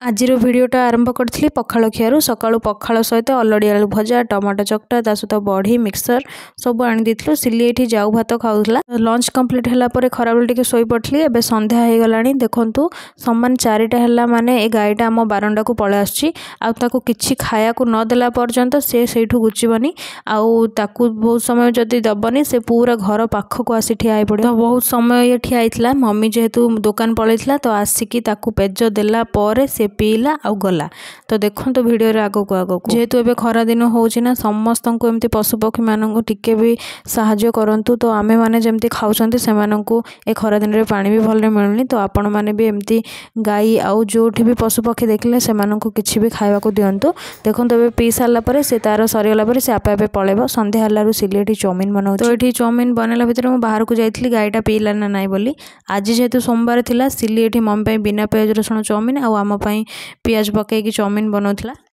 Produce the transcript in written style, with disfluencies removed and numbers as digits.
आजिर भिडटा आरंभ करी पखाड़ खियारू सकाळू पखाड़ सहित अलड़ी आलू भजा टमाटो चकटा ता सहित बड़ी मिक्सर सब आनी सिली ये जाऊ भात खाऊला। लंच कंप्लीट है खराबेल टिके शोई पड़ी एवं संध्या हो गला देखु सामान 4टा है माने ए गाईटा आम बारंडा को पलै आसू कि खाया नदेला पर्यंत से गुचबनी आकु बहुत समय जदि दबनी से पूरा घर पाखक आसी ठिया पड़े। तो बहुत समय ये ठिया मम्मी जेहेतु दुकान पलैला तो आसिकी पेज देला पर से पीला आउ गला। तो देखो तो भिडियो आगक आगक जेहेतु एबे खरा दिन होना समस्त को एमती पशुपक्षी मान टिके भी साहाय्य करंतु। तो आमे माने जेमती खाउछंती से माननकु ए खरा दिन रे पानी भी भलरे मिलुनी। तो आपण माने भी एमती गाई आउ जोठी भी पशुपक्षी देखले से माननकु किछि भी खाइबा को दियंतु। देखो तो एबे पी सारला परे से तार सरीगला परे से आपे आपे पळेबो। संध्या हलारु सिलेटी चाउमिन बनाउ। तो एठी चाउमिन बनेला भितर मु बाहर को जाइतली गाईटा पीला ना नाइ बोली। आज जेहेतु सोमवार थिला सिली एठी मम्मी पई बिना पियाज रसुण चाउमिन आउ आम पई पियाज पकईकी चाउमिन बनाउथला।